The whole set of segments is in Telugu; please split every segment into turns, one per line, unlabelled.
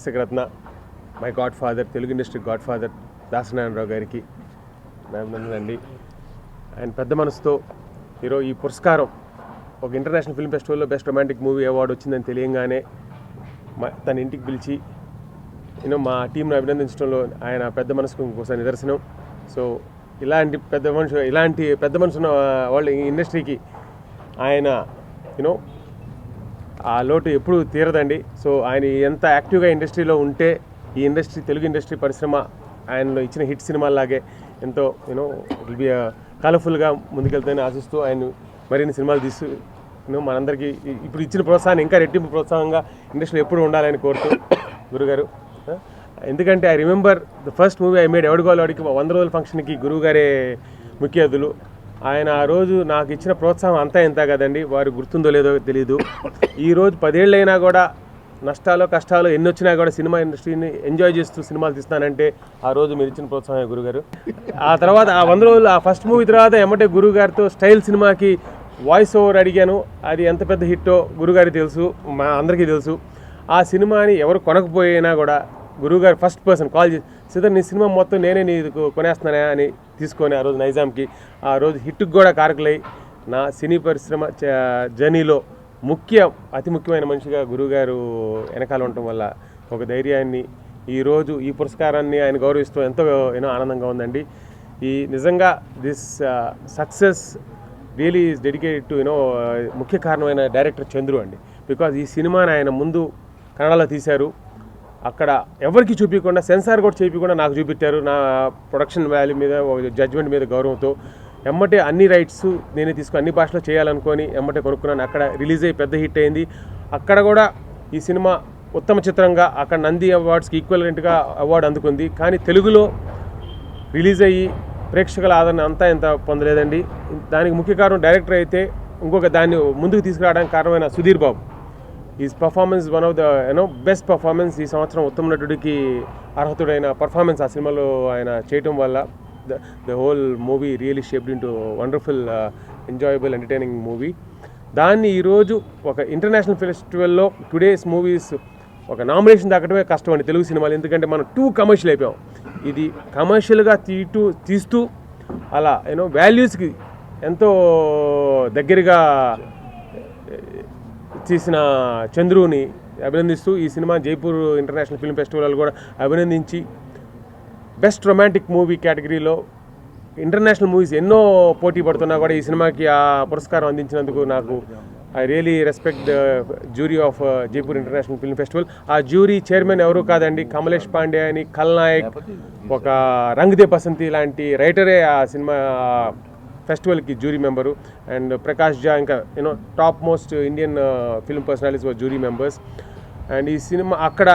దర్శకరత్న my godfather, Telugu industry godfather Dasari Narayana Rao గారికి అండి. ఆయన పెద్ద మనసుతో ఈరోజు ఈ పురస్కారం ఒక ఇంటర్నేషనల్ ఫిల్మ్ ఫెస్టివల్లో బెస్ట్ రొమాంటిక్ మూవీ అవార్డు వచ్చిందని తెలియంగానే తన ఇంటికి పిలిచి మా టీంను అభినందించడంలో ఆయన పెద్ద మనసుకు ఇంకోసారి నిదర్శనం. సో ఇలాంటి పెద్ద మనుషు ఉన్న వాళ్ళ ఇండస్ట్రీకి ఆయన ఆ లోటు ఎప్పుడు తీరదండి. సో ఆయన ఎంత యాక్టివ్గా ఇండస్ట్రీలో ఉంటే ఈ ఇండస్ట్రీ, తెలుగు ఇండస్ట్రీ పరిశ్రమ ఆయనలో ఇచ్చిన హిట్ సినిమాలాగే ఎంతో విల్ బి కలర్ఫుల్గా ముందుకెళ్తాయని ఆశిస్తూ ఆయన మరిన్ని సినిమాలు తీస్తూ మనందరికీ ఇప్పుడు ఇచ్చిన ప్రోత్సాహాన్ని ఇంకా రెట్టింపు ప్రోత్సాహంగా ఇండస్ట్రీలో ఎప్పుడు ఉండాలని కోరుతూ గురుగారు. ఎందుకంటే I remember the first movie I made ఎవడిగోలవాడికి 100 రోజుల ఫంక్షన్కి గురువుగారే ముఖ్య అతిథులు. ఆయన ఆ రోజు నాకు ఇచ్చిన ప్రోత్సాహం అంతా ఎంత కదండి, వారు గుర్తుందో లేదో తెలియదు. ఈరోజు 10 ఏళ్ళైనా కూడా నష్టాలు కష్టాలు ఎన్ని వచ్చినా కూడా సినిమా ఇండస్ట్రీని ఎంజాయ్ చేస్తూ సినిమాలు తీస్తానంటే ఆ రోజు మీరు ఇచ్చిన ప్రోత్సాహం గురుగారు. ఆ తర్వాత ఆ 100 రోజులు ఆ ఫస్ట్ మూవీ తర్వాత ఎమ్మటే గురుగారితో స్టైల్ సినిమాకి వాయిస్ ఓవర్ అడిగాను. అది ఎంత పెద్ద హిట్టో గురుగారికి తెలుసు, మా అందరికీ తెలుసు. ఆ సినిమాని ఎవరు కొనకపోయినా కూడా గురువుగారు ఫస్ట్ పర్సన్ కాల్ చేసి, సిద్ధర్ నీ సినిమా మొత్తం నేనే నీకు కొనేస్తున్నానా అని తీసుకొని ఆ రోజు నైజాంకి ఆ రోజు హిట్కి కూడా కారకులై నా సినీ పరిశ్రమ జర్నీలో అతి ముఖ్యమైన మనిషిగా గురువుగారు వెనకాల ఉండటం వల్ల ఒక ధైర్యాన్ని, ఈరోజు ఈ పురస్కారాన్ని ఆయన గౌరవిస్తూ ఎంతో ఆనందంగా ఉందండి. ఈ నిజంగా this success really is dedicated to ముఖ్య కారణమైన డైరెక్టర్ చంద్రు అండి. బికాజ్ ఈ సినిమాని ఆయన ముందు కన్నడలో తీశారు, అక్కడ ఎవరికి చూపించకుండా సెన్సార్ కూడా చేయించకుండా నాకు చూపించారు. నా ప్రొడక్షన్ వాల్యూ మీద, జడ్జ్మెంట్ మీద గౌరవంతో ఎమ్మటే అన్ని రైట్స్ నేనే తీసుకుని అన్ని భాషలో చేయాలనుకొని ఎమ్మటే కొనుక్కున్నాను. అక్కడ రిలీజ్ అయ్యి పెద్ద హిట్ అయింది. అక్కడ కూడా ఈ సినిమా ఉత్తమ చిత్రంగా అక్కడ నంది అవార్డ్స్కి ఈక్వలెంట్గా అవార్డు అందుకుంది. కానీ తెలుగులో రిలీజ్ అయ్యి ప్రేక్షకుల ఆదరణ అంతా ఎంత పొందలేదండి. దానికి ముఖ్య కారణం డైరెక్టర్ అయితే ఇంకొక దాన్ని ముందుకు తీసుకురావడానికి కారణమైన Sudheer Babu. Is performance one of the best performance. ఈ సంవత్సరం ఉత్తమ నటుడికి అర్హతుడైన పర్ఫార్మెన్స్ ఆ సినిమాలో ఆయన చేయటం వల్ల the whole movie really shaped into wonderful enjoyable entertaining movie. దాన్ని ఈరోజు ఒక ఇంటర్నేషనల్ ఫెస్టివల్లో టుడేస్ మూవీస్ ఒక నామినేషన్ దక్కడమే కష్టం అండి తెలుగు సినిమాలు. ఎందుకంటే మనం టూ కమర్షియల్ అయిపోయాం. ఇది కమర్షియల్గా తీస్తూ అలా వాల్యూస్కి ఎంతో దగ్గరగా తీసిన చంద్రుని అభినందిస్తూ ఈ cinema Jaipur international film festival కూడా అభినందించి బెస్ట్ రొమాంటిక్ మూవీ కేటగిరీలో ఇంటర్నేషనల్ మూవీస్ ఎన్నో పోటీ పడుతున్నా కూడా ఈ సినిమాకి ఆ పురస్కారం అందించినందుకు నాకు I really respect the jury of Jaipur international film festival. ఆ జ్యూరీ చైర్మన్ ఎవరు కాదండి, కమలేష్ పాండే అని, ఖల్నాయక్, ఒక రంగ్ దే బసంతి లాంటి రైటరే ఆ సినిమా ఫెస్టివల్కి jury member. And Prakash Jha, ఇంకా top most Indian film personalities were jury members. And ఈ సినిమా అక్కడ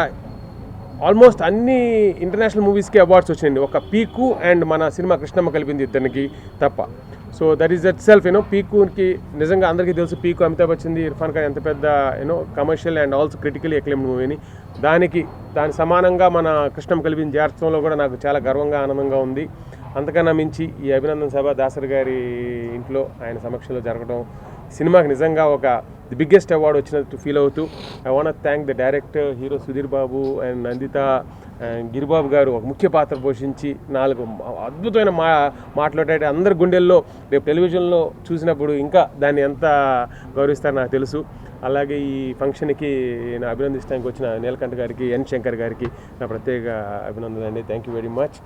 ఆల్మోస్ట్ అన్ని ఇంటర్నేషనల్ మూవీస్కి అవార్డ్స్ వచ్చినాయండి. ఒక పీకు అండ్ మన సినిమా కృష్ణమ్మ కలిపింది ఇద్దరికి తప్ప. So that is that self పీకుకి నిజంగా అందరికీ తెలుసు, పీకు అమితాబ్ బచ్చన్ది, ఇర్ఫాన్ ఖాన్ ఎంత పెద్ద commercial and also critically acclaimed మూవీని. దాని సమానంగా మన కృష్ణమ్మ కలిపింది చేర్చడంలో కూడా నాకు చాలా గర్వంగా ఆనందంగా ఉంది. అంతకన్నా మించి ఈ అభినందన సభ దాసరి గారి ఇంట్లో ఆయన సమక్షంలో జరగడం సినిమాకి నిజంగా ఒక ది బిగ్గెస్ట్ అవార్డు వచ్చినట్టు ఫీల్ అవుతూ I want thank the director hero Sudheer Babu and Nandita and Giribabu గారు ఒక ముఖ్య పాత్ర పోషించి 4 అద్భుతమైన మాట్లాడే అందరి గుండెల్లో రేపు టెలివిజన్లో చూసినప్పుడు ఇంకా దాన్ని ఎంత గౌరవిస్తారో నాకు తెలుసు. అలాగే ఈ ఫంక్షన్కి నేను అభినందించడానికి వచ్చిన నీలకంఠ గారికి, ఎన్ శంకర్ గారికి నా ప్రత్యేక అభినందనలు అండి. Thank you very much.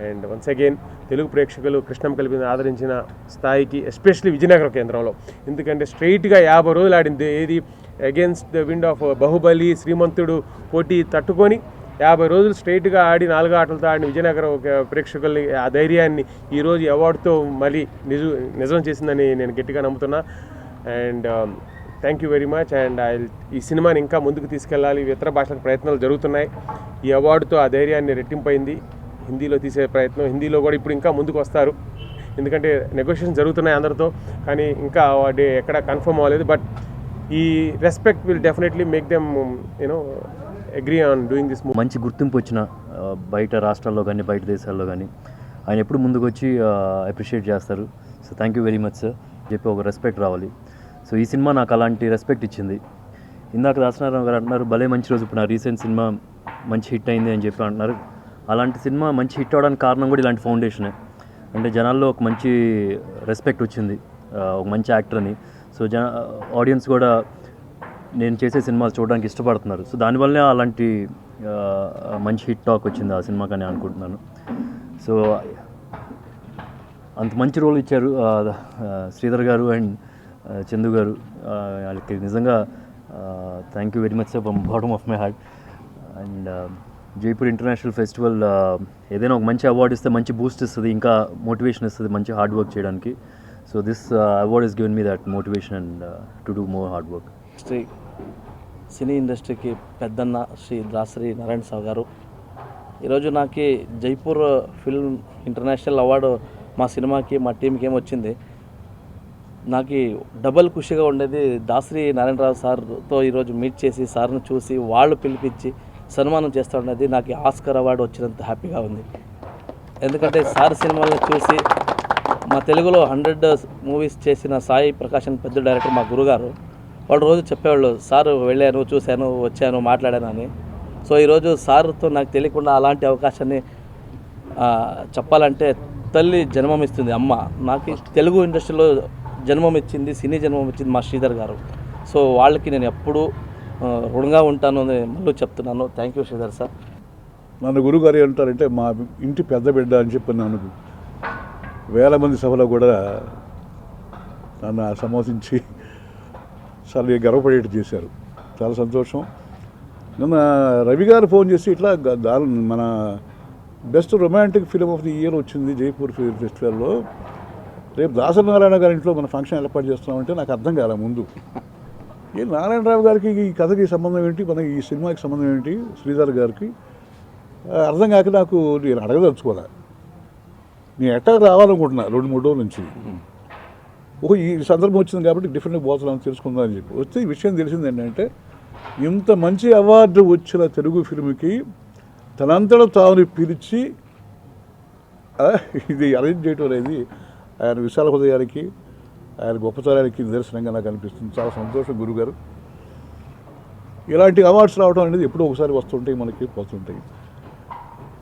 And once again Telugu ప్రేక్షకులు కృష్ణమ్మ కలిపిన ఆదరించిన స్థాయికి, ఎస్పెషలీ విజయనగరం కేంద్రంలో, ఎందుకంటే స్ట్రైట్గా 50 రోజులు ఆడింది. ఏది against the wind of Baahubali, Srimanthudu పోటీ తట్టుకొని 50 రోజులు స్ట్రైట్గా ఆడి 4 ఆటలతో ఆడిన విజయనగరం ప్రేక్షకుల్ని ఆ ధైర్యాన్ని ఈరోజు అవార్డుతో మళ్ళీ నిజం చేసిందని నేను గట్టిగా నమ్ముతున్నా. And thank you very much. And ఈ సినిమాని ఇంకా ముందుకు తీసుకెళ్ళాలి, ఇతర భాషలకు ప్రయత్నాలు జరుగుతున్నాయి. ఈ అవార్డుతో ఆ ధైర్యాన్ని రెట్టింపైంది. హిందీలో తీసే ప్రయత్నం, హిందీలో కూడా ఇప్పుడు ఇంకా ముందుకు వస్తారు, ఎందుకంటే నెగోషియేషన్ జరుగుతున్నాయి అందరితో, కానీ ఇంకా డే ఎక్కడ కన్ఫర్మ్ అవ్వలేదు. బట్ ఈ respect will definitely make them agree on doing this movie.
మంచి గుర్తింపు వచ్చిన బయట రాష్ట్రాల్లో కానీ బయట దేశాల్లో కానీ ఆయన ఎప్పుడు ముందుకు వచ్చి అప్రిషియేట్ చేస్తారు. So thank you very much sir చెప్పి ఒక రెస్పెక్ట్ రావాలి. సో ఈ సినిమా నాకు అలాంటి రెస్పెక్ట్ ఇచ్చింది. ఇందాక దాసనారాయణ గారు అంటున్నారు భలే మంచి రోజు. ఇప్పుడు నా రీసెంట్ సినిమా మంచి హిట్ అయింది అని చెప్పి అంటున్నారు. అలాంటి సినిమా మంచి హిట్ అవ్వడానికి కారణం కూడా ఇలాంటి ఫౌండేషనే. అంటే జనాల్లో ఒక మంచి రెస్పెక్ట్ వచ్చింది ఒక మంచి యాక్టర్ని. సో ఆడియన్స్ కూడా నేను చేసే సినిమాలు చూడడానికి ఇష్టపడుతున్నారు. సో దానివల్లనే అలాంటి మంచి హిట్ టాక్ వచ్చింది ఆ సినిమాకని అనుకుంటున్నాను. సో అంత మంచి రోల్ ఇచ్చారు శ్రీధర్ గారు అండ్ చందు గారు. వాళ్ళకి నిజంగా thank you very much sir from bottom of my heart. And Jaipur international festival ఏదైనా ఒక మంచి అవార్డు ఇస్తే మంచి బూస్ట్ ఇస్తుంది, ఇంకా మోటివేషన్ ఇస్తుంది మంచి హార్డ్ వర్క్ చేయడానికి. So this award is given me that motivation and to do more hard work.
Cine ఇండస్ట్రీకి పెద్దన్న శ్రీ దాసరి నారాయణ సావు గారు, ఈరోజు నాకు జైపూర్ ఫిల్మ్ ఇంటర్నేషనల్ అవార్డు మా సినిమాకి మా టీంకి ఏమొచ్చింది, నాకు డబల్ ఖుషిగా ఉండేది. దాసరి నారాయణరావు సార్తో ఈరోజు మీట్ చేసి సార్ను చూసి వాళ్ళు పిలిపించి సన్మానం చేస్తూ ఉండేది నాకు ఆస్కర్ అవార్డు వచ్చినంత హ్యాపీగా ఉంది. ఎందుకంటే సార్ సినిమాలను చూసి మా తెలుగులో 100 మూవీస్ చేసిన సాయి ప్రకాష్ అని పెద్ద డైరెక్టర్ మా గురుగారు, వాళ్ళు రోజు చెప్పేవాళ్ళు సార్ వెళ్ళాను, చూశాను, వచ్చాను, మాట్లాడాను అని. సో ఈరోజు సార్తో నాకు తెలియకుండా అలాంటి అవకాశాన్ని చెప్పాలంటే తల్లి జన్మం ఇస్తుంది అమ్మ. నాకు తెలుగు ఇండస్ట్రీలో జన్మం ఇచ్చింది, సినీ జన్మం ఇచ్చింది మా శ్రీధర్ గారు. సో వాళ్ళకి నేను ఎప్పుడూ రుణంగా ఉంటాను అని మళ్ళీ చెప్తున్నాను. Thank you Sridhar sir.
నన్ను గురుగారు అంటారంటే మా ఇంటి పెద్ద బిడ్డ అని చెప్పి నన్ను వేల మంది సభలో కూడా నన్ను సంబోధించి చాలా గర్వపడేట్టు చేశారు. చాలా సంతోషం. నిన్న రవి గారు ఫోన్ చేసి ఇట్లా మన best romantic film of the year వచ్చింది జైపూర్ ఫిల్మ్ ఫెస్టివల్లో, రేపు దాసరి నారాయణ గారి ఇంట్లో మన ఫంక్షన్ ఏర్పాటు చేస్తున్నామంటే నాకు అర్థం కాలే ముందు. ఏ నారాయణరావు గారికి ఈ కథకి సంబంధం ఏంటి, మన ఈ సినిమాకి సంబంధం ఏంటి, శ్రీధర్ గారికి అర్థం కాక నాకు నేను అడగదలుచుకోలే. నేను ఎట్టా రావాలనుకుంటున్నా 2-3 రోజుల నుంచి. ఈ సందర్భం వచ్చింది కాబట్టి డిఫరెంట్గా పోతున్నాను తెలుసుకుందాం అని చెప్పి వస్తే ఈ విషయం తెలిసింది ఏంటంటే, ఇంత మంచి అవార్డు వచ్చిన తెలుగు ఫిల్మ్కి తనంతట తాను పిలిచి ఇది అరేంజ్ చేయటం అనేది ఆయన విశాల హృదయానికి, ఆయన గొప్పతనానికి నిదర్శనంగా నాకు అనిపిస్తుంది. చాలా సంతోషం గురుగారు. ఇలాంటి అవార్డ్స్ రావడం అనేది ఎప్పుడో ఒకసారి వస్తుంటాయి, మనకి పోతుంటాయి.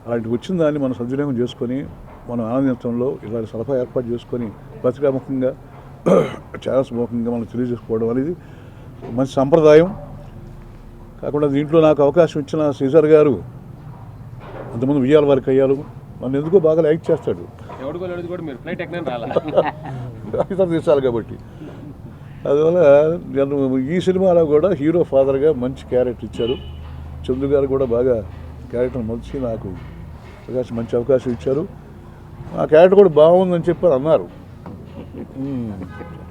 అలాంటివి వచ్చిన దాన్ని మనం సద్వినియోగం చేసుకొని మనం ఆనందించడంలో ఇలాంటి సలహా ఏర్పాటు చేసుకొని పత్రికాముఖంగా ఛానల్స్ ముఖంగా మనం తెలియజేసుకోవడం అనేది మంచి సంప్రదాయం. కాకుండా దీంట్లో నాకు అవకాశం ఇచ్చిన శ్రీధర్ గారు అంతమంది ఉయ్యాల వారికి అయ్యారు, నన్ను ఎందుకో బాగా లైక్ చేస్తాడు ఇతర దేశాలు కాబట్టి. అందువల్ల నన్ను ఈ సినిమాలో కూడా హీరో ఫాదర్గా మంచి క్యారెక్టర్ ఇచ్చారు. చందు గారు కూడా బాగా క్యారెక్టర్ మలిచి నాకు మంచి అవకాశం ఇచ్చారు. ఆ క్యారెక్టర్ కూడా బాగుందని చెప్పి అన్నారు.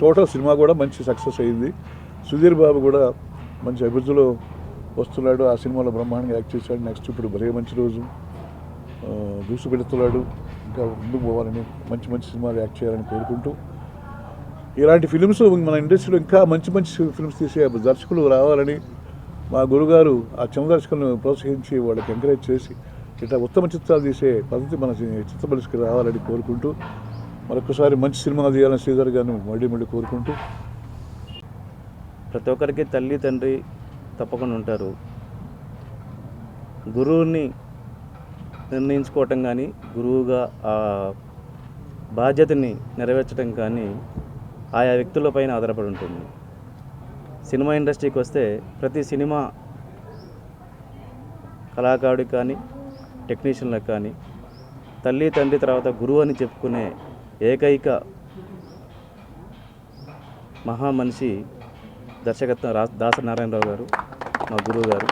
టోటల్ సినిమా కూడా మంచి సక్సెస్ అయింది. సుధీర్ బాబు కూడా మంచి అభివృద్ధిలో వస్తున్నాడు. ఆ సినిమాలో బ్రహ్మాండంగా యాక్ట్ చేశాడు. నెక్స్ట్ ఇప్పుడు భలే మంచి రోజు దూసుకెడుతున్నాడు. ఇంకా ముందుకు పోవాలని మంచి మంచి సినిమాలు యాక్ట్ చేయాలని కోరుకుంటూ, ఇలాంటి ఫిలిమ్స్ మన ఇండస్ట్రీలో ఇంకా మంచి మంచి ఫిల్మ్స్ తీసే దర్శకులు రావాలని మా గురుగారు ఆ చిన్న దర్శకులను ప్రోత్సహించి వాళ్ళకి ఎంకరేజ్ చేసి ఇట్లా ఉత్తమ చిత్రాలు తీసే పద్ధతి మన చిత్రపరిస్థితికి రావాలని కోరుకుంటూ, మరొకసారి మంచి సినిమా తీయాలని శ్రీధర్ గారిని మళ్ళీ కోరుకుంటూ,
ప్రతి ఒక్కరికి తల్లి తండ్రి తప్పకుండా ఉంటారు. గురువుని నిర్ణయించుకోవటం కానీ, గురువుగా ఆ బాధ్యతని నెరవేర్చడం కానీ ఆయా వ్యక్తుల పైన ఆధారపడి ఉంటుంది. సినిమా ఇండస్ట్రీకి వస్తే ప్రతి సినిమా కళాకారుడికి కానీ టెక్నీషియన్లకు కానీ తల్లి తండ్రి తర్వాత గురువు అని చెప్పుకునే ఏకైక మహామనిషి దర్శకత్వం దాసరి నారాయణరావు గారు, మా గురువు గారు.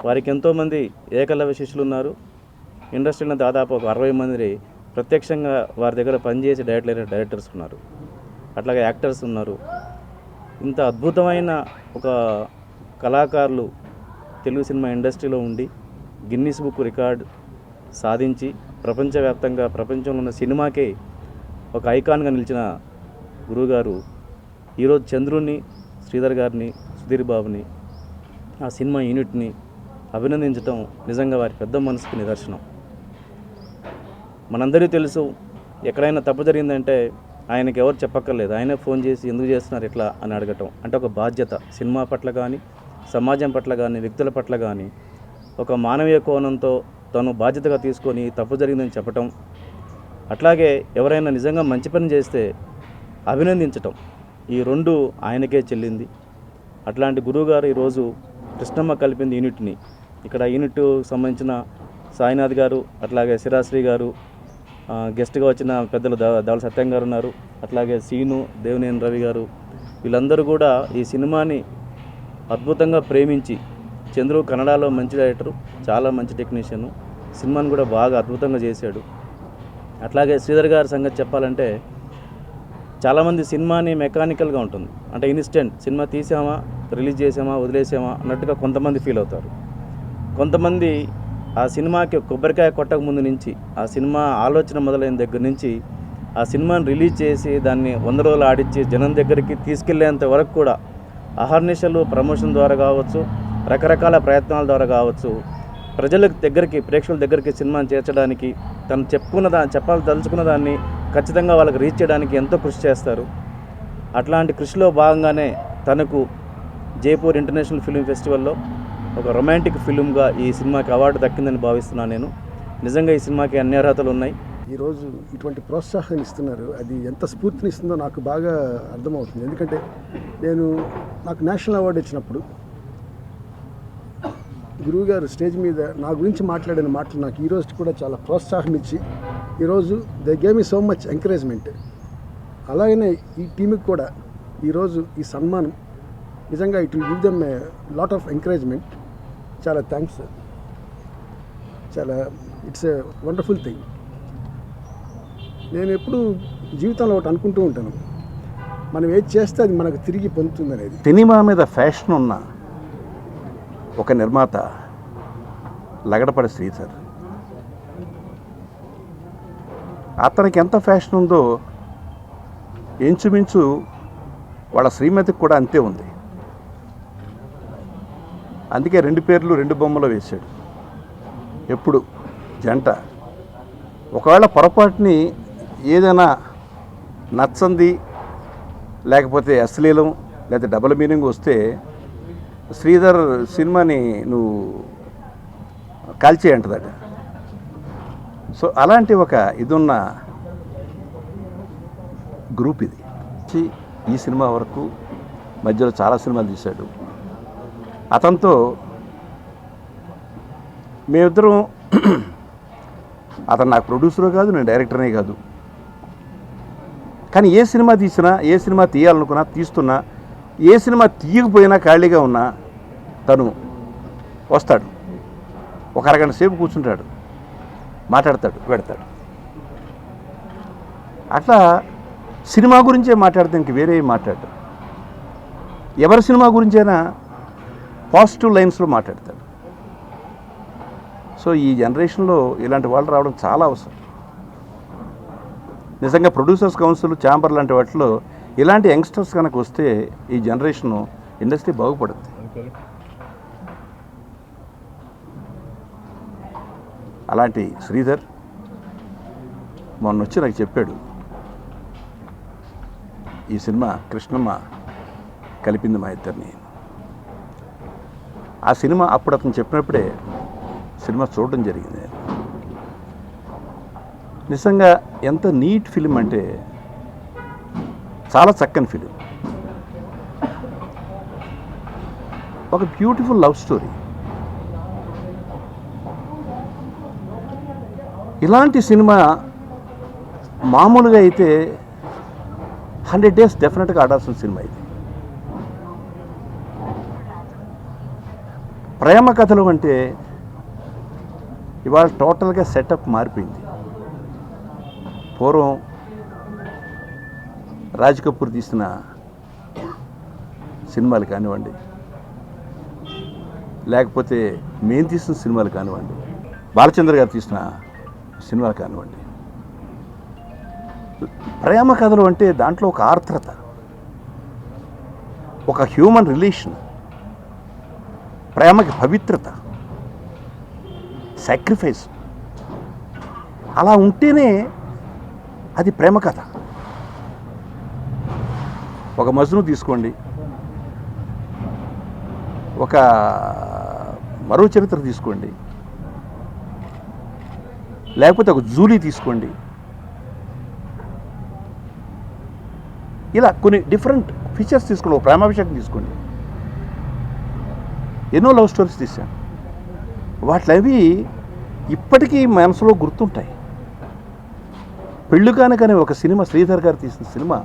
వారికి ఎంతోమంది ఏకలవ్య శిష్యులు ఉన్నారు. ఇండస్ట్రీలో దాదాపు ఒక 60 మంది ప్రత్యక్షంగా వారి దగ్గర పనిచేసి డైరెక్టర్స్ ఉన్నారు. అట్లాగే యాక్టర్స్ ఉన్నారు. ఇంత అద్భుతమైన ఒక కళాకారులు తెలుగు సినిమా ఇండస్ట్రీలో ఉండి గిన్నిస్ బుక్ రికార్డ్ సాధించి ప్రపంచవ్యాప్తంగా ప్రపంచంలో ఉన్న సినిమాకే ఒక ఐకాన్గా నిలిచిన గురువుగారు ఈరోజు చంద్రుని, శ్రీధర్ గారిని, సుధీర్ బాబుని, ఆ సినిమా యూనిట్ని అభినందించడం నిజంగా వారి పెద్ద మనసుకి నిదర్శనం. మనందరికీ తెలుసు, ఎక్కడైనా తప్పు జరిగిందంటే ఆయనకి ఎవరు చెప్పక్కర్లేదు, ఆయనే ఫోన్ చేసి ఎందుకు చేస్తున్నారు ఇట్లా అని అడగటం అంటే ఒక బాధ్యత. సినిమా పట్ల కానీ, సమాజం పట్ల కానీ, వ్యక్తుల పట్ల కానీ ఒక మానవీయ కోణంతో తను బాధ్యతగా తీసుకొని తప్పు జరిగిందని చెప్పటం, అట్లాగే ఎవరైనా నిజంగా మంచి పని చేస్తే అభినందించటం, ఈ రెండు ఆయనకే చెల్లింది. అట్లాంటి గురువుగారు ఈరోజు కృష్ణమ్మ కలిపింది యూనిట్ని. ఇక్కడ యూనిట్ సంబంధించిన సాయినాథ్ గారు, అట్లాగే శిరాశ్రీ గారు, గెస్ట్గా వచ్చిన పెద్దలు దావల సత్యం గారు ఉన్నారు, అట్లాగే సీను, దేవినేని రవి గారు, వీళ్ళందరూ కూడా ఈ సినిమాని అద్భుతంగా ప్రేమించి, చంద్రు కన్నడలో మంచి డైరెక్టరు, చాలా మంచి టెక్నీషియను, సినిమాని కూడా బాగా అద్భుతంగా చేశాడు. అట్లాగే శ్రీధర్ గారి సంగతి చెప్పాలంటే చాలామంది సినిమాని మెకానికల్గా ఉంటుంది, అంటే ఇన్స్టెంట్ సినిమా తీసామా, రిలీజ్ చేసామా, వదిలేసామా అన్నట్టుగా కొంతమంది ఫీల్ అవుతారు. కొంతమంది ఆ సినిమాకి కొబ్బరికాయ కొట్టక ముందు నుంచి, ఆ సినిమా ఆలోచన మొదలైన దగ్గర నుంచి ఆ సినిమాని రిలీజ్ చేసి దాన్ని 100 రోజులు ఆడిచ్చి జనం దగ్గరికి తీసుకెళ్లేంత వరకు కూడా అహర్నిశలు ప్రమోషన్ ద్వారా కావచ్చు, రకరకాల ప్రయత్నాల ద్వారా కావచ్చు, ప్రజల దగ్గరికి, ప్రేక్షకుల దగ్గరికి సినిమాని చేర్చడానికి, తను చెప్పాల్సిన దాన్ని ఖచ్చితంగా వాళ్ళకి రీచ్ చేయడానికి ఎంతో కృషి చేస్తారు. అట్లాంటి కృషిలో భాగంగానే తనకు జైపూర్ ఇంటర్నేషనల్ ఫిల్మ్ ఫెస్టివల్లో ఒక రొమాంటిక్ ఫిల్మ్గా ఈ సినిమాకి అవార్డు దక్కిందని భావిస్తున్నాను నేను. నిజంగా ఈ సినిమాకి అన్ని అర్హతలు ఉన్నాయి.
ఈరోజు ఇటువంటి ప్రోత్సాహాన్ని ఇస్తున్నారు, అది ఎంత స్ఫూర్తినిస్తుందో నాకు బాగా అర్థమవుతుంది. ఎందుకంటే నాకు నేషనల్ అవార్డు ఇచ్చినప్పుడు గురువుగారు స్టేజ్ మీద నా గురించి మాట్లాడిన మాటలు నాకు ఈరోజు కూడా చాలా ప్రోత్సాహం ఇచ్చి, ఈరోజు they gave me so much encouragement. అలాగనే ఈ టీంకి కూడా ఈరోజు ఈ సన్మానం నిజంగా it will give them a lot of encouragement. చాలా థ్యాంక్స్, చాలా ఇట్స్ ఏ వండర్ఫుల్ థింగ్. నేను ఎప్పుడు జీవితంలో ఒకటి అనుకుంటూ ఉంటాను, మనం ఏది చేస్తే అది మనకు తిరిగి పొందుతుంది అనేది.
సినిమా మీద ఫ్యాషన్ ఉన్న ఒక నిర్మాత లగడపడి శ్రీధర్. అతనికి ఎంత ఫ్యాషన్ ఉందో ఇంచుమించు వాళ్ళ శ్రీమతికి కూడా అంతే ఉంది. అందుకే 2 పేర్లు 2 బొమ్మలు వేశాడు ఎప్పుడు జంట. ఒకవేళ పొరపాటుని ఏదైనా నచ్చంది, లేకపోతే అశ్లీలం, లేకపోతే డబుల్ మీనింగ్ వస్తే శ్రీధర్ సినిమాని నువ్వు కాల్చేయంటదట. సో అలాంటి ఒక ఇదున్న గ్రూప్ ఇది. ఈ సినిమా వరకు మధ్యలో చాలా సినిమాలు తీశాడు. అతనితో మేమిద్దరం, అతను నాకు ప్రొడ్యూసరు కాదు, నేను డైరెక్టర్నే కాదు, కానీ ఏ సినిమా తీసినా, ఏ సినిమా తీయాలనుకున్నా, తీస్తున్నా, ఏ సినిమా తీయకపోయినా ఖాళీగా ఉన్నా తను వస్తాడు, ఒక అరగంట సేపు కూర్చుంటాడు, మాట్లాడతాడు, పెడతాడు. అట్లా సినిమా గురించే మాట్లాడితే ఇంక వేరే మాట్లాడతాడు. ఎవరి సినిమా గురించైనా పాజిటివ్ లైన్స్లో మాట్లాడతాడు. సో ఈ జనరేషన్లో ఇలాంటి వాళ్ళు రావడం చాలా అవసరం. నిజంగా ప్రొడ్యూసర్స్ కౌన్సిల్, ఛాంబర్ లాంటి వాటిలో ఇలాంటి యంగ్స్టర్స్ కనుక వస్తే ఈ జనరేషను ఇండస్ట్రీ బాగుపడుతుంది. అలాంటి శ్రీధర్ మొన్న వచ్చి నాకు చెప్పాడు, ఈ సినిమా కృష్ణమ్మ కలిపింది మా ఇద్దరిని. ఆ సినిమా అప్పుడు అతను చెప్పినప్పుడే సినిమా చూడడం జరిగింది. నిజంగా ఎంత నీట్ ఫిలిం అంటే చాలా చక్కని ఫిలిం, ఒక బ్యూటిఫుల్ లవ్ స్టోరీ. ఇలాంటి సినిమా మామూలుగా అయితే 100 days డెఫినెట్గా ఆడాల్సిన సినిమా ఇది. ప్రేమ కథలు అంటే ఇవాళ టోటల్గా సెటప్ మారిపోయింది. పూర్వం రాజ్ కపూర్ తీసిన సినిమాలు కానివ్వండి, లేకపోతే మేము తీసిన సినిమాలు కానివ్వండి, బాలచంద్ర గారు తీసిన సినిమాలు కానివ్వండి, ప్రేమ కథలు అంటే దాంట్లో ఒక ఆర్ద్రత, ఒక హ్యూమన్ రిలేషన్, ప్రేమకి పవిత్రత, సాక్రిఫైస్, అలా ఉంటేనే అది ప్రేమ కథ. ఒక మజ్ను తీసుకోండి, ఒక మరో చరిత్ర తీసుకోండి, లేకపోతే ఒక జూలీ తీసుకోండి, ఇలా కొన్ని డిఫరెంట్ ఫీచర్స్ తీసుకోండి, ఒక ప్రేమాభిషేకం తీసుకోండి, ఎన్నో లవ్ స్టోరీస్ తీశాను. వాటివి ఇప్పటికీ మనసులో గుర్తుంటాయి. పెళ్ళి కానికనే ఒక సినిమా, శ్రీధర్ గారు తీసిన సినిమా,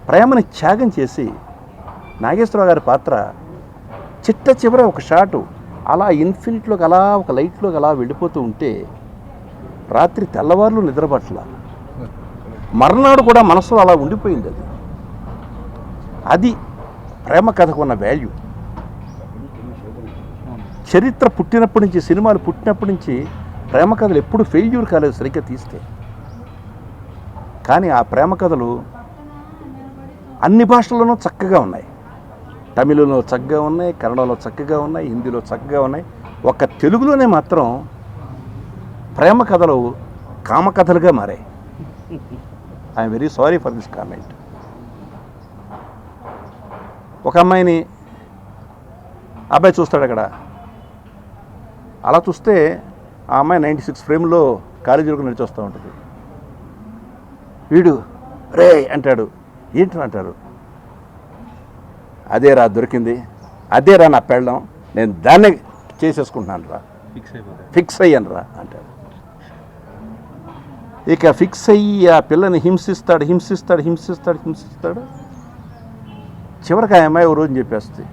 ప్రేమని త్యాగం చేసి నాగేశ్వరరావు గారి పాత్ర చిట్ట చివర ఒక షాటు అలా ఇన్ఫినిట్లోకి అలా ఒక లైట్లోకి అలా వెళ్ళిపోతూ ఉంటే రాత్రి తెల్లవార్లు నిద్రపట్ల, మర్నాడు కూడా మనసులో అలా ఉండిపోయింది. అది ప్రేమ కథకు ఉన్న వాల్యూ. చరిత్ర పుట్టినప్పటి నుంచి, సినిమాలు పుట్టినప్పటి నుంచి ప్రేమ కథలు ఎప్పుడు ఫెయిల్యూర్ కాలేదు సరిగ్గా తీస్తే. కానీ ఆ ప్రేమ కథలు అన్ని భాషల్లోనూ చక్కగా ఉన్నాయి. తమిళంలో చక్కగా ఉన్నాయి, కన్నడలో చక్కగా ఉన్నాయి, హిందీలో చక్కగా ఉన్నాయి. ఒక్క తెలుగులోనే మాత్రం ప్రేమ కథలు కామకథలుగా మారాయి. I'm very sorry for this comment. ఒక అమ్మాయిని అబ్బాయి చూస్తాడు అక్కడ, అలా చూస్తే ఆ అమ్మాయి 96 ఫ్రేమ్లో కాలేజీలోకి నడిచి వస్తూ ఉంటుంది. వీడు రే అంటాడు. ఏంటని అంటారు? అదేరా దొరికింది, అదేరా నా పెళ్ళం, నేను దాన్నే చేసేసుకుంటున్నాను రా, ఫిక్స్ అయ్యాను రా అంటాడు. ఇక ఫిక్స్ అయ్యి ఆ పిల్లని హింసిస్తాడు. చివరికి ఆ అమ్మాయి ఓ రోజు చెప్పేస్తుంది,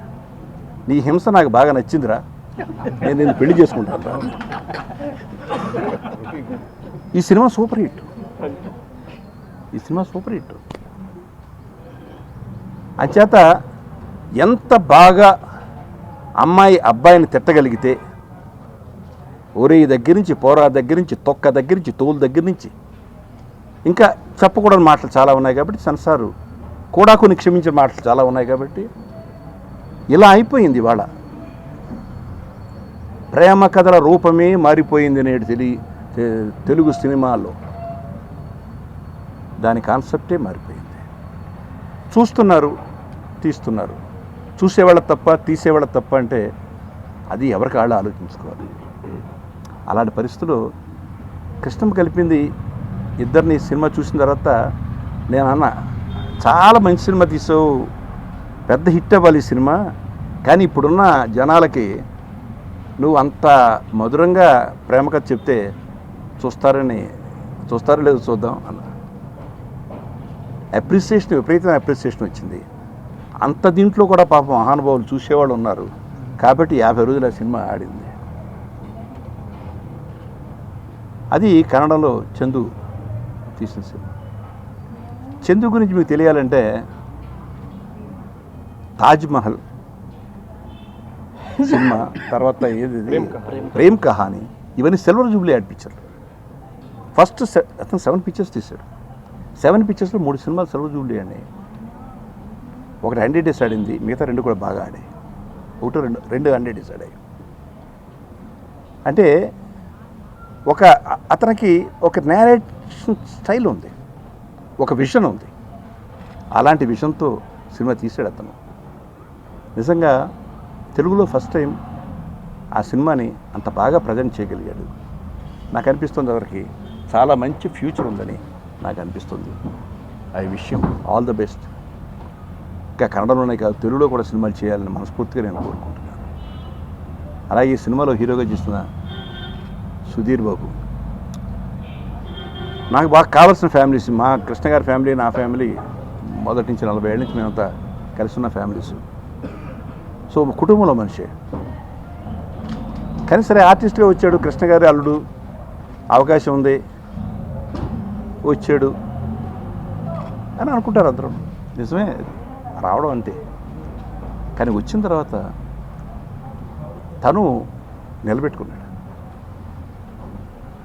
నీ హింస నాకు బాగా నచ్చిందిరా, నేను నిన్ను పెళ్లి చేసుకుంటాను రా. ఈ సినిమా సూపర్ హిట్. అంచేత ఎంత బాగా అమ్మాయి అబ్బాయిని తిట్టగలిగితే, ఒరే దగ్గర నుంచి, పోరా దగ్గర నుంచి, తొక్క దగ్గర నుంచి, తోలు దగ్గర నుంచి, ఇంకా చెప్పకూడని మాటలు చాలా ఉన్నాయి కాబట్టి, సెన్సారు కూడా కొన్ని క్షమించిన మాటలు చాలా ఉన్నాయి కాబట్టి ఇలా అయిపోయింది. ఇవాళ ప్రేమ కథల రూపమే మారిపోయింది నేడు తెలుగు సినిమాల్లో. దాని కాన్సెప్టే మారిపోయింది. చూస్తున్నారు, తీస్తున్నారు. చూసేవాళ్ళ తప్ప, తీసేవాళ్ళ తప్ప అంటే అది ఎవరికి వాళ్ళు ఆలోచించుకోవాలి. అలాంటి పరిస్థితులు కృష్ణం కలిపింది. ఇద్దరిని సినిమా చూసిన తర్వాత నేను అన్న, చాలా మంచి సినిమా తీసావు, పెద్ద హిట్ అవ్వాలి ఈ సినిమా, కానీ ఇప్పుడున్న జనాలకి నువ్వు అంత మధురంగా ప్రేమ కథ చెప్తే చూస్తారో లేదో చూద్దాం అన్న. అప్రిసియేషన్, విపరీతమైన అప్రిసియేషన్ వచ్చింది. అంత దీంట్లో కూడా పాపం మహానుభావులు చూసేవాళ్ళు ఉన్నారు కాబట్టి 50 రోజులు ఆ సినిమా ఆడింది. అది కన్నడలో చందు తీసిన సినిమా. చందు గురించి మీకు తెలియాలంటే తాజ్ మహల్ సినిమా తర్వాత ఏది ప్రేమ్ కహానీ, ఇవన్నీ సిల్వర్ జూబ్లీ యాడ్ పిక్చర్లు. ఫస్ట్ అతను 7 పిక్చర్స్ తీశాడు. 7 పిక్చర్స్లో 3 సినిమాలు సిల్వర్ జూబ్లీ అన్నాయి. ఒకటి 100 డేస్ ఆడింది, మిగతా 2 కూడా బాగా ఆడాయి. రెండు 100 డేస్ ఆడాయి. అంటే అతనికి ఒక నేరేషన్ స్టైల్ ఉంది, ఒక విజన్ ఉంది. అలాంటి విజన్తో సినిమా తీసాడు అతను. నిజంగా తెలుగులో ఫస్ట్ టైం ఆ సినిమాని అంత బాగా ప్రజెంట్ చేయగలిగాడు. నాకు అనిపిస్తుంది ఎవరికి చాలా మంచి ఫ్యూచర్ ఉందని నాకు అనిపిస్తుంది. I wish him all the best. ఇంకా కన్నడలోనే కాదు, తెలుగులో కూడా సినిమాలు చేయాలని మనస్ఫూర్తిగా నేను కోరుకుంటున్నాను. అలాగే ఈ సినిమాలో హీరోగా చేస్తున్న సుధీర్ బాబు, నాకు బాగా కావాల్సిన ఫ్యామిలీస్. మా కృష్ణ గారి ఫ్యామిలీ, నా ఫ్యామిలీ మొదటి నుంచి 40 ఏళ్ళ నుంచి మేమంతా కలిసి ఉన్న ఫ్యామిలీస్. సో కుటుంబంలో మనిషి. కానీ సరే ఆర్టిస్ట్గా వచ్చాడు, కృష్ణ గారి అల్లుడు, అవకాశం ఉంది, వచ్చాడు అని అనుకుంటారు అందరూ. నిజమే, రావడం అంతే. కానీ వచ్చిన తర్వాత తను నిలబెట్టుకున్నాడు.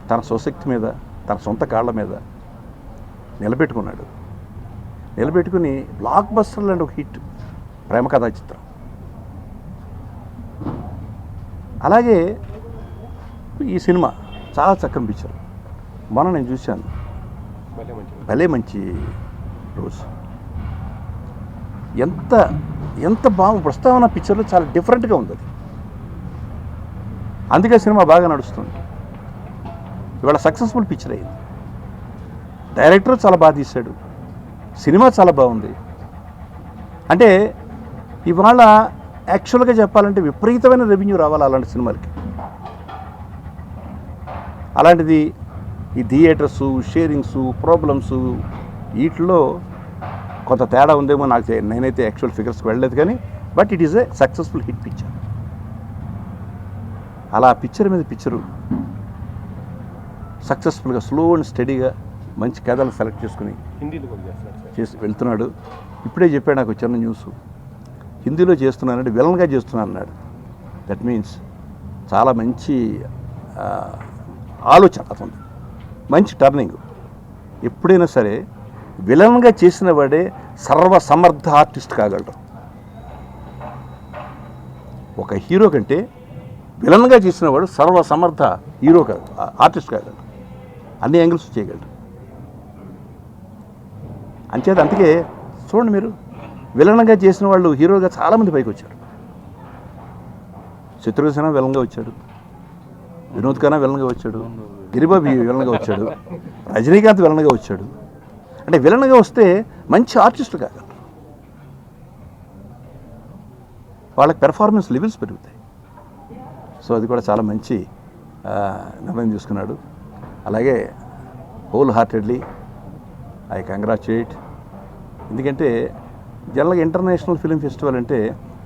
తన స్వశక్తి మీద, తన సొంత కాళ్ళ మీద నిలబెట్టుకుని బ్లాక్ బస్టర్ లాంటి ఒక హిట్ ప్రేమ కథా చిత్రం. అలాగే ఈ సినిమా చాలా చక్కని పిక్చర్. మొన్న నేను చూశాను, భలే మంచి రోజు. ఎంత బాగు ప్రస్తావన పిక్చర్లో చాలా డిఫరెంట్గా ఉంది. అది అందుకే సినిమా బాగా నడుస్తుంది. ఇవాళ సక్సెస్ఫుల్ పిక్చర్ అయింది. డైరెక్టర్ చాలా బాగా తీశాడు, సినిమా చాలా బాగుంది. అంటే ఇవాళ యాక్చువల్గా చెప్పాలంటే విపరీతమైన రెవెన్యూ రావాలి అలాంటి సినిమాలకి. అలాంటిది ఈ థియేటర్సు, షేరింగ్సు, ప్రాబ్లమ్స్ వీటిలో కొంత తేడా ఉందేమో నాకు నేనైతే యాక్చువల్ ఫిగర్స్కి వెళ్ళలేదు కానీ but it is a successful hit picture. అలా పిక్చర్ మీద పిక్చరు సక్సెస్ఫుల్గా స్లో అండ్ స్టడీగా మంచి కథలు సెలెక్ట్ చేసుకుని
హిందీలో కూడా చేస్తున్నారు సార్.
చేసి వెళ్తున్నాడు. ఇప్పుడే చెప్పాడు నాకు చిన్న న్యూస్, హిందీలో చేస్తున్నానంటే విలన్గా చేస్తున్నాను అన్నాడు. దట్ మీన్స్ చాలా మంచి ఆలోచన అతను, మంచి టర్నింగ్. ఎప్పుడైనా సరే విలన్గా చేసిన వాడే సర్వసమర్థ ఆర్టిస్ట్ కాగలరు. ఒక హీరో కంటే విలన్గా చేసిన వాడు సర్వసమర్థ హీరో కాదు, ఆర్టిస్ట్ కాగలరు, అన్ని యాంగిల్స్ చేయగలరు. అంచేత అందుకే చూడండి మీరు, విలన్గా చేసిన వాళ్ళు హీరోగా చాలామంది పైకి వచ్చారు. శత్రుఘ్న విలన్గా వచ్చాడు, వినోద్ ఖన్నా విలన్గా వచ్చాడు, గిరిబాబు విలన్గా వచ్చాడు, రజనీకాంత్ విలన్గా వచ్చాడు. అంటే విలన్గా వస్తే మంచి ఆర్టిస్టులు కాగలరు, వాళ్ళకి పెర్ఫార్మెన్స్ లెవెల్స్ పెరుగుతాయి. సో అది కూడా చాలా మంచి నిర్ణయం తీసుకున్నాడు. అలాగే హోల్ హార్టెడ్లీ ఐ కంగ్రాచులేట్. ఎందుకంటే జనరల్గా ఇంటర్నేషనల్ ఫిలిం ఫెస్టివల్ అంటే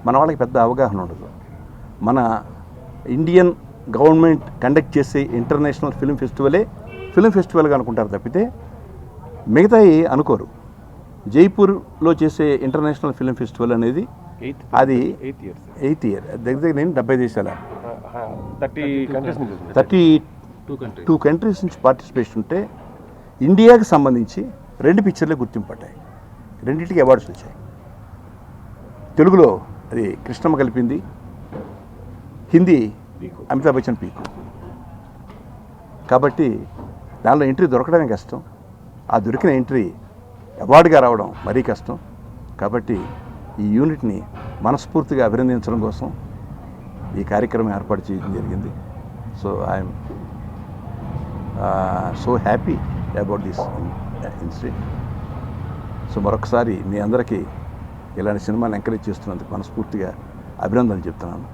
మన వాళ్ళకి పెద్ద అవగాహన ఉండదు. మన ఇండియన్ గవర్నమెంట్ కండక్ట్ చేసే ఇంటర్నేషనల్ ఫిలిం ఫెస్టివల్గా అనుకుంటారు తప్పితే మిగతాయి అనుకోరు. జైపూర్లో చేసే ఇంటర్నేషనల్ ఫిలిం ఫెస్టివల్ అనేది అది 8th ఇయర్ దగ్గర నేను 70 దేశాల 32 కంట్రీస్ నుంచి పార్టిసిపేషన్ ఉంటే ఇండియాకి సంబంధించి 2 పిక్చర్లే గుర్తింపు పడ్డాయి, 2టికి అవార్డ్స్ వచ్చాయి. తెలుగులో అది కృష్ణమ్మ కలిపింది, హిందీ అమితాబ్ బచ్చన్ పీకు. కాబట్టి దానిలో ఎంట్రీ దొరకడమే కష్టం, ఆ దొరికిన ఎంట్రీ అవార్డుగా రావడం మరీ కష్టం. కాబట్టి ఈ యూనిట్ని మనస్ఫూర్తిగా అభినందించడం కోసం ఈ కార్యక్రమం ఏర్పాటు చేయడం జరిగింది. So I'm so happy about this incident. So మరొకసారి మీ అందరికీ ఇలాంటి సినిమాని ఎంకరేజ్ చేస్తున్నందుకు మనస్ఫూర్తిగా అభినందనలు చెప్తున్నాను.